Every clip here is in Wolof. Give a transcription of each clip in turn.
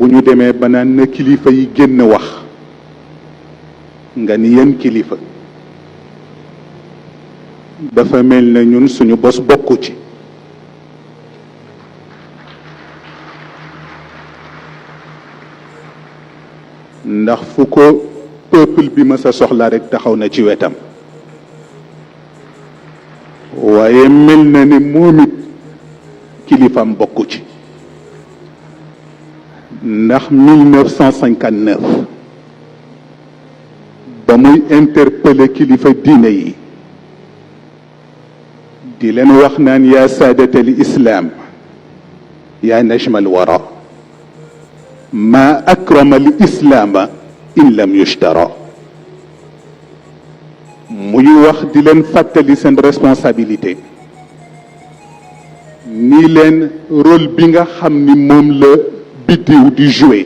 bu ñu demee ba naan na kilifa yi génn wax nga ni yéen kilifa dafa mel na ñun suñu bos bokku ci ndax fu ko peuple bi ma sa soxla rek taxaw na ci wetam waaye mel na ni moom it kilifam bokku ci ndax 1959 ba muy interpeller kilifa diine yi di leen wax naan yaa saadat al islam yaa najma al wara ma akrama al islaama in lam yushtara muy wax di leen fàttali seen responsabilité ni leen rôle bi nga xam ni moom la biddiw di jouer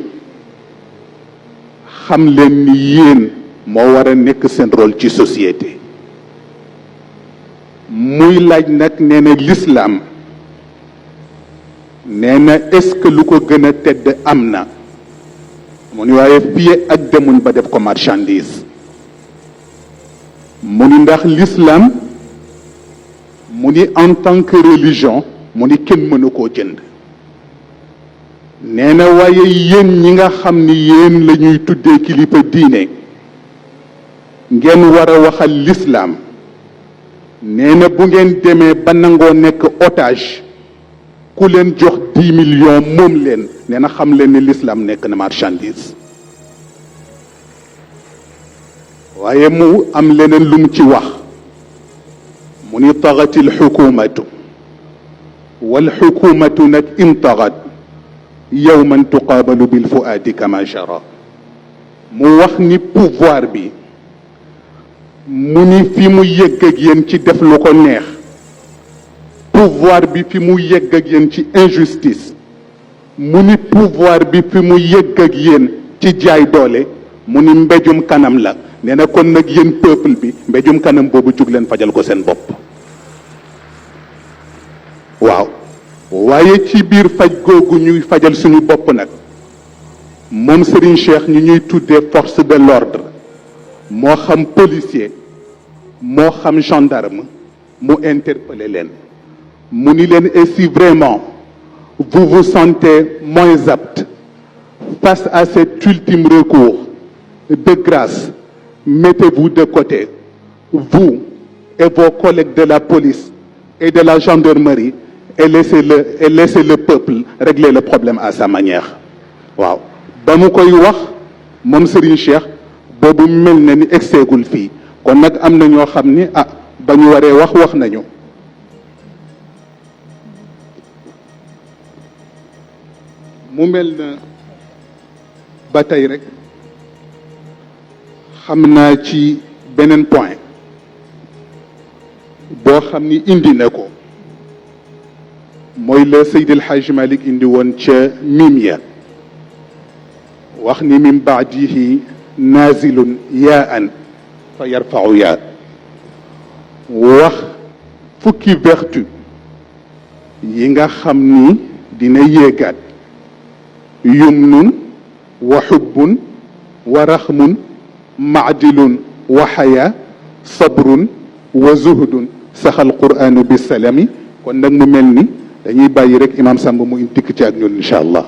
xam leen ni yéen moo war a nekk seen rôle ci société muy laaj nag nee na l'islam nee na est-ce que lu ko gën a tedd am na mu ni waaye fii ak demuñ ba def ko marchandise mu ni ndax l'islam mu ni en tant que religion mu ni kenn mënu koo jënd nee na waaye yéen ñi nga xam ni yéen la ñuy tuddee kilifa diine ngeen war a waxal l'islam nee na bu ngeen demee ba nangoo nekk otage ku leen jox 10 millions moom leen nee na xam leen ni l'islam nekk na marchandise waaye mu am leneen lu mu ci wax mu ni taxat il xukumatu wal xukumatu nag in taxat yowman tuqaabalu bil fuaadi kama jara mu wax ni pouvoir bi mu ni fi mu yegg ak yéen ci def lu ko neex pouvoir bi fi mu yegg ak yéen ci injustice mu ni pouvoir bi fi mu yegg ak yéen ci jaay doole mu ni mbéjum kanam la nee na kon nag yéen peuple bi mbéjum kanam boobu jug leen fajal ko seen bopp waaw waaye ci biir faj googu ñuy fajal suñu bopp nag moom Serigne Cheikh ñu ñuy tuddee force de l'ordre moo xam policier moo xam gendarme mu interpeller leen mu ni leen et si vraiment vous vous sentez moins apte face à cet ultime recours de grâce, mettez-vous de côté, vous et vos collègues de la police et de la gendarmerie, et laissez le peuple régler le problème à sa manière. waaw ba mu koy wax moom Serigne Cheikh boobu mel na ni egseegul fii kon nag am na ñoo xam ni ah ba ñu waree wax nañu mu mel na ba tey rek xam naa ci beneen point boo xam ni indi na ko mooy la Seydi El Hadji Malick indi woon ca mim wax ni min baadihi nazilun yaan fa yarfau yaa wax fukki vertu yi nga xam ni dina yéegaat yumnun wa xubbun wa raxmun maadilun wa xaya sabrun wa zuhdun saxal quranu bisalami kon nag mu mel ni dañuy bàyyi rek imam Samb mu dikk ci ak ñun incha allah